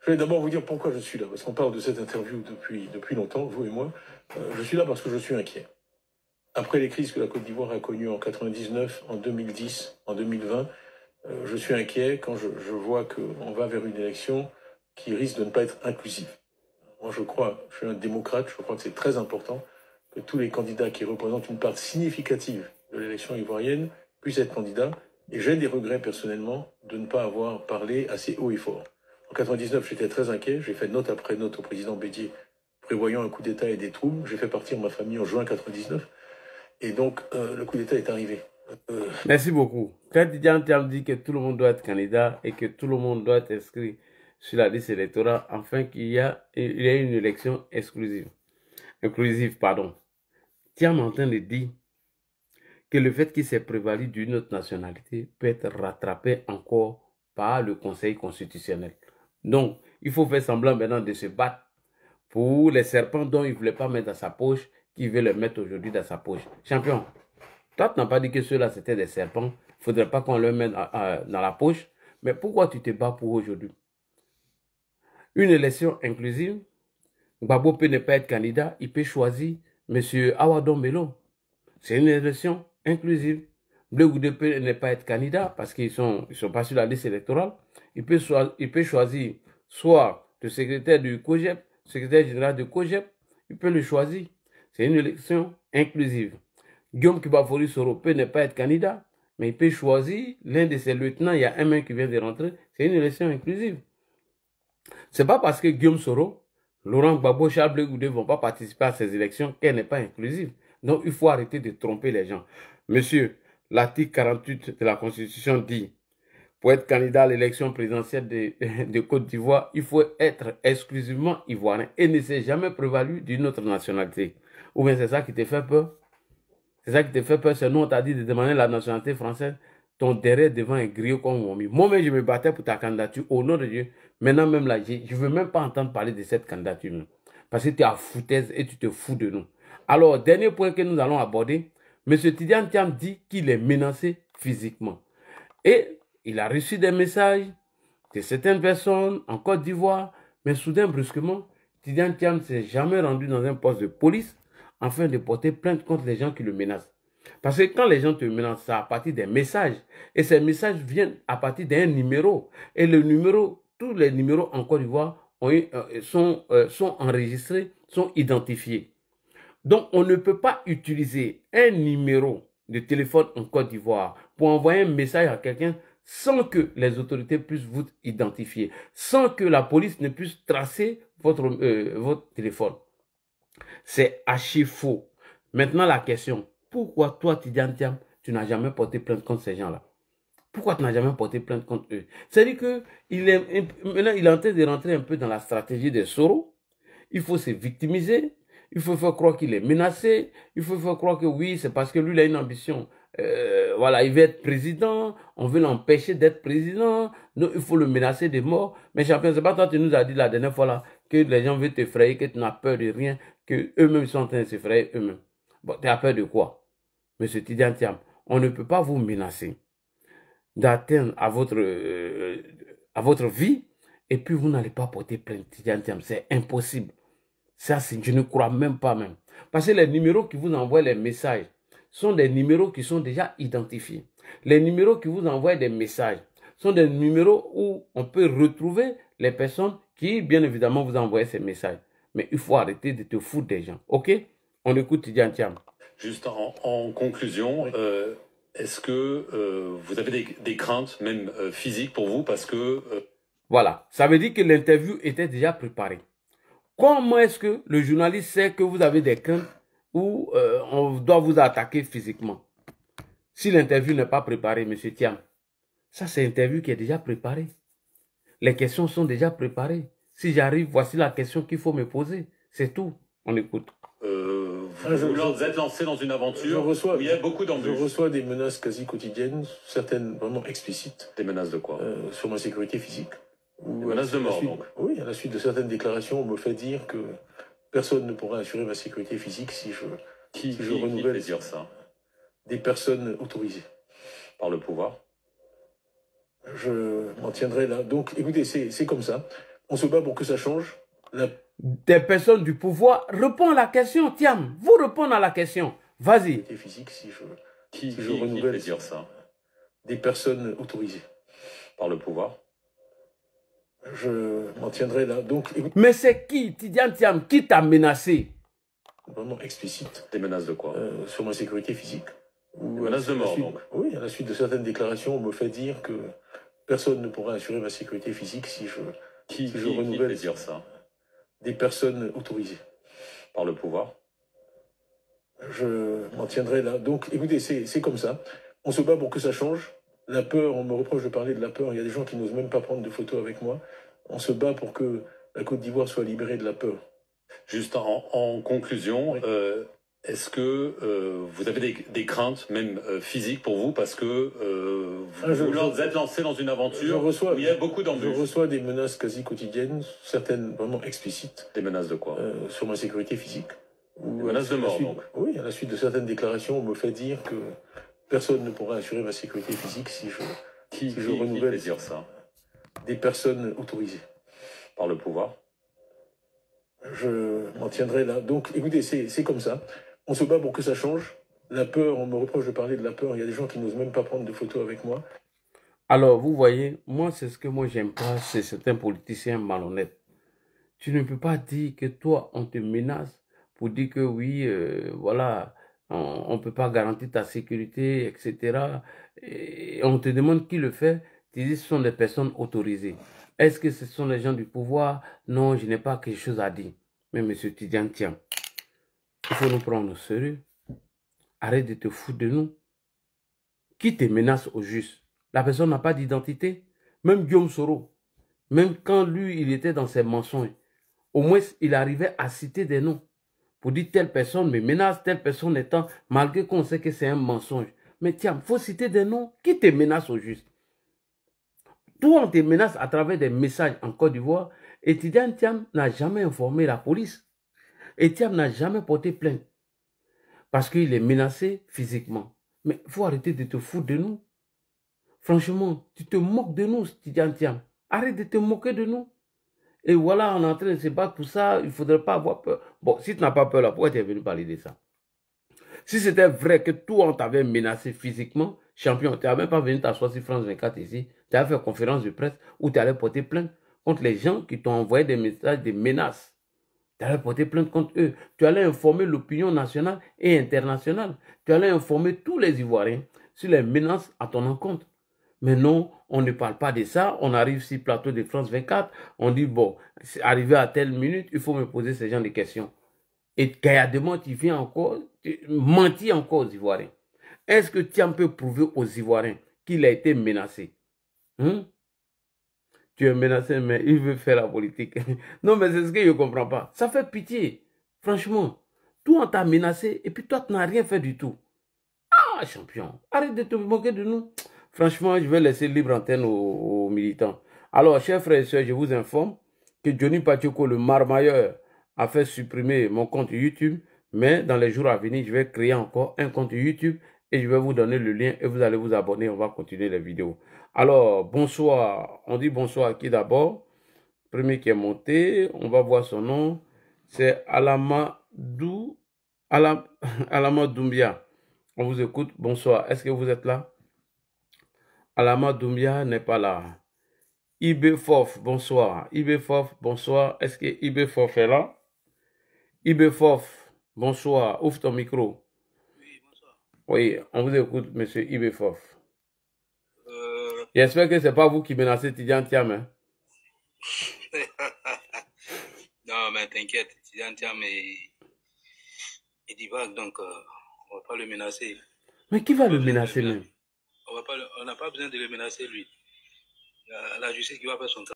Speaker 3: Je vais d'abord vous dire pourquoi je suis là, parce qu'on parle de cette interview depuis longtemps, vous et moi. Je suis là parce que je suis inquiet. Après les crises que la Côte d'Ivoire a connues en 99, en 2010, en 2020, je suis inquiet quand je vois qu'on va vers une élection qui risque de ne pas être inclusive. Moi, je suis un démocrate, je crois que c'est très important que tous les candidats qui représentent une part significative de l'élection ivoirienne puissent être candidats. Et j'ai des regrets personnellement de ne pas avoir parlé assez haut et fort. En 99, j'étais très inquiet. J'ai fait note après note au président Bédié, prévoyant un coup d'État et des troubles. J'ai fait partir ma famille en juin 99. Et donc, le coup d'État est arrivé.
Speaker 1: Merci beaucoup. Quand Tidiane Thiam dit que tout le monde doit être candidat et que tout le monde doit être inscrit sur la liste électorale, afin qu'il y ait une élection inclusive, pardon. Thiam est en train de dire que le fait qu'il s'est prévalu d'une autre nationalité peut être rattrapé encore par le Conseil constitutionnel. Donc, il faut faire semblant maintenant de se battre pour les serpents dont il ne voulait pas mettre dans sa poche, qu'il veut les mettre aujourd'hui dans sa poche. Champion, toi, tu n'as pas dit que ceux-là, c'était des serpents. Il ne faudrait pas qu'on les mette dans la poche. Mais pourquoi tu te bats pour aujourd'hui? Une élection inclusive, Gbagbo peut ne pas être candidat, il peut choisir M. Awadon Bello. C'est une élection inclusive. Bleu Goudé peut ne pas être candidat parce qu'ils sont pas sur la liste électorale. Il peut choisir soit le secrétaire du COGEP, secrétaire général du COGEP, il peut le choisir. C'est une élection inclusive. Guillaume Kibafori Soro peut ne pas être candidat, mais il peut choisir l'un de ses lieutenants. Il y a un mec qui vient de rentrer. C'est une élection inclusive. C'est pas parce que Guillaume Soro, Laurent Gbagbo, Charles Blé Goudé ne vont pas participer à ces élections qu'elle n'est pas inclusive. Donc, il faut arrêter de tromper les gens. Monsieur, l'article 48 de la Constitution dit, pour être candidat à l'élection présidentielle de Côte d'Ivoire, il faut être exclusivement ivoirien et ne s'est jamais prévalu d'une autre nationalité. Ou bien c'est ça qui te fait peur? C'est ça qui te fait peur, c'est nous on t'a dit de demander la nationalité française. Ton derrière devant est grillé comme mon. Moi-même, je me battais pour ta candidature au nom de Dieu. Maintenant, même là, je ne veux même pas entendre parler de cette candidature. Parce que tu es à foutaise et tu te fous de nous. Alors, dernier point que nous allons aborder. M. Tidiane Thiam dit qu'il est menacé physiquement. Et il a reçu des messages de certaines personnes en Côte d'Ivoire. Mais soudain, brusquement, Tidiane Thiam ne s'est jamais rendu dans un poste de police afin de porter plainte contre les gens qui le menacent. Parce que quand les gens te menacent, c'est à partir des messages. Et ces messages viennent à partir d'un numéro. Et le numéro, tous les numéros en Côte d'Ivoire sont enregistrés, sont identifiés. Donc, on ne peut pas utiliser un numéro de téléphone en Côte d'Ivoire pour envoyer un message à quelqu'un sans que les autorités puissent vous identifier, sans que la police ne puisse tracer votre téléphone. C'est archi faux. Maintenant, la question, pourquoi toi, Tidiane Thiam, tu n'as jamais porté plainte contre ces gens-là? Pourquoi tu n'as jamais porté plainte contre eux? C'est-à-dire que maintenant, il est en train de rentrer un peu dans la stratégie des Soro. Il faut se victimiser. Il faut faire croire qu'il est menacé. Il faut faire croire que oui, c'est parce que lui, il a une ambition. Voilà, il veut être président. On veut l'empêcher d'être président. Donc, il faut le menacer de mort. Mais champion, c'est pas toi qui nous as dit la dernière fois là que les gens veulent t'effrayer, que tu n'as peur de rien, que eux-mêmes sont en train de s'effrayer eux-mêmes. Bon, tu as peur de quoi? Monsieur Tidiane Thiam, on ne peut pas vous menacer d'atteindre à votre vie et puis vous n'allez pas porter plainte, Tidiane Thiam. C'est impossible. Ça, je ne crois même pas même. Parce que les numéros qui vous envoient les messages sont des numéros qui sont déjà identifiés. Les numéros qui vous envoient des messages sont des numéros où on peut retrouver les personnes qui, bien évidemment, vous envoient ces messages. Mais il faut arrêter de te foutre des gens. OK? On écoute Tidiane Thiam.
Speaker 2: Juste en conclusion, oui. Est-ce que vous avez des craintes, même physiques pour vous, parce que...
Speaker 1: Voilà, ça veut dire que l'interview était déjà préparée. Comment est-ce que le journaliste sait que vous avez des craintes ou on doit vous attaquer physiquement? Si l'interview n'est pas préparée, M. Thiam, ça c'est une interview qui est déjà préparée. Les questions sont déjà préparées. Si j'arrive, voici la question qu'il faut me poser. C'est tout. On écoute.
Speaker 2: Vous êtes lancé dans une aventure où il y a beaucoup d'embûches.
Speaker 3: Je reçois des menaces quasi quotidiennes, certaines vraiment explicites.
Speaker 2: Des menaces de quoi?
Speaker 3: Sur ma sécurité physique.
Speaker 2: Des menaces de mort, donc?
Speaker 3: Oui, à la suite de certaines déclarations, on me fait dire que personne ne pourra assurer ma sécurité physique si je renouvelle.
Speaker 2: Qui fait dire ça?
Speaker 3: Des personnes autorisées.
Speaker 2: Par le pouvoir?
Speaker 3: Je m'en tiendrai là. Donc, écoutez, c'est comme ça. On se bat pour que ça change.
Speaker 1: Des personnes du pouvoir, réponds à la question, Thiam. Vous répondez à la question. Vas-y.
Speaker 3: Physique, si je
Speaker 2: renouvelle. Qui fait dire ça?
Speaker 3: Des personnes autorisées.
Speaker 2: Par le pouvoir?
Speaker 3: Je m'en tiendrai là. Donc, écoutez,
Speaker 1: mais c'est qui, Tidiane Thiam, qui t'a menacé?
Speaker 3: Vraiment explicite.
Speaker 2: Des menaces de quoi?
Speaker 3: Sur ma sécurité physique.
Speaker 2: Des menaces de mort, donc?
Speaker 3: Oui, à la suite de certaines déclarations, on me fait dire que personne ne pourra assurer ma sécurité physique si je renouvelle.
Speaker 2: Qui fait dire ça?
Speaker 3: Des personnes autorisées.
Speaker 2: Par le pouvoir?
Speaker 3: Je m'en tiendrai là. Donc, écoutez, c'est comme ça. On se bat pour que ça change. La peur, on me reproche de parler de la peur. Il y a des gens qui n'osent même pas prendre de photos avec moi. On se bat pour que la Côte d'Ivoire soit libérée de la peur.
Speaker 2: Juste en conclusion, oui. Est-ce que vous avez des craintes, même physiques pour vous, parce que vous êtes lancé dans une aventure où il y a beaucoup d'embûches?
Speaker 3: Je reçois des menaces quasi quotidiennes, certaines vraiment explicites.
Speaker 2: Des menaces de quoi?
Speaker 3: Sur ma sécurité physique.
Speaker 2: Des menaces de mort, donc?
Speaker 3: Oui, à la suite de certaines déclarations, on me fait dire que personne ne pourra assurer ma sécurité physique si je renouvelle.
Speaker 2: Qui fait dire ça?
Speaker 3: Des personnes autorisées.
Speaker 2: Par le pouvoir?
Speaker 3: Je m'en tiendrai là. Donc, écoutez, c'est comme ça. On se bat pour que ça change. La peur, on me reproche de parler de la peur. Il y a des gens qui n'osent même pas prendre de photos avec moi.
Speaker 1: Alors, vous voyez, moi, c'est ce que moi, j'aime pas, c'est certains politiciens malhonnêtes. Tu ne peux pas dire que toi, on te menace pour dire que oui, voilà, on ne peut pas garantir ta sécurité, etc. Et on te demande qui le fait, tu dis ce sont des personnes autorisées. Est-ce que ce sont les gens du pouvoir? Non, je n'ai pas quelque chose à dire. Mais M. Tidjane Thiam, il faut nous prendre au sérieux. Arrête de te foutre de nous. Qui te menace au juste? La personne n'a pas d'identité. Même Guillaume Soro, même quand lui, il était dans ses mensonges, au moins, il arrivait à citer des noms pour dire telle personne me menace, telle personne étant, malgré qu'on sait que c'est un mensonge. Mais tiens, il faut citer des noms. Qui te menace au juste? Toi, on te menace à travers des messages en Côte d'Ivoire. Et Tidjane Thiam n'a jamais informé la police. Et Thiam n'a jamais porté plainte. Parce qu'il est menacé physiquement. Mais il faut arrêter de te foutre de nous. Franchement, tu te moques de nous, Tidjane Thiam. Arrête de te moquer de nous. Et voilà, on est en train de se battre pour ça. Il ne faudrait pas avoir peur. Bon, si tu n'as pas peur là, pourquoi tu es venu parler de ça? Si c'était vrai que toi, on t'avait menacé physiquement, champion, tu n'as même pas venu t'asseoir sur France 24 ici. Tu as fait conférence de presse où tu allais porter plainte contre les gens qui t'ont envoyé des messages, des menaces. Tu allais porter plainte contre eux. Tu allais informer l'opinion nationale et internationale. Tu allais informer tous les Ivoiriens sur les menaces à ton encontre. Mais non, on ne parle pas de ça. On arrive sur le plateau de France 24. On dit, bon, c'est arrivé à telle minute, il faut me poser ce genre de questions. Et gaillardement, tu viens encore mentir encore aux Ivoiriens. Est-ce que Thiam peut prouver aux Ivoiriens qu'il a été menacé? Tu es menacé, mais il veut faire la politique. Non, mais c'est ce que je ne comprends pas. Ça fait pitié. Franchement, toi, on t'a menacé et puis toi, tu n'as rien fait du tout. Ah, champion, arrête de te moquer de nous. Franchement, je vais laisser libre antenne aux militants. Alors, chers frères et sœurs, je vous informe que Johnny Pacheco, le marmailleur, a fait supprimer mon compte YouTube. Mais dans les jours à venir, je vais créer encore un compte YouTube et je vais vous donner le lien et vous allez vous abonner. On va continuer les vidéos. Alors, bonsoir. On dit bonsoir à qui d'abord? Premier qui est monté, on va voir son nom. C'est Alamadou Doumbia. On vous écoute. Bonsoir. Est-ce que vous êtes là? Alama Doumbia n'est pas là. Ibfof, bonsoir. Ibfof, bonsoir. Est-ce que Ibfof est là? Ibfof, bonsoir. Ouvre ton micro.
Speaker 6: Oui, bonsoir.
Speaker 1: Oui, on vous écoute, monsieur Ibfof. J'espère que ce n'est pas vous qui menacez Tidjane Thiam. Hein?
Speaker 6: Non, mais t'inquiète, Tidjane Thiam est divague, donc on ne va pas le menacer.
Speaker 1: Mais qui va le menacer même?
Speaker 6: On n'a pas besoin de le menacer, lui. La justice qui va faire son travail.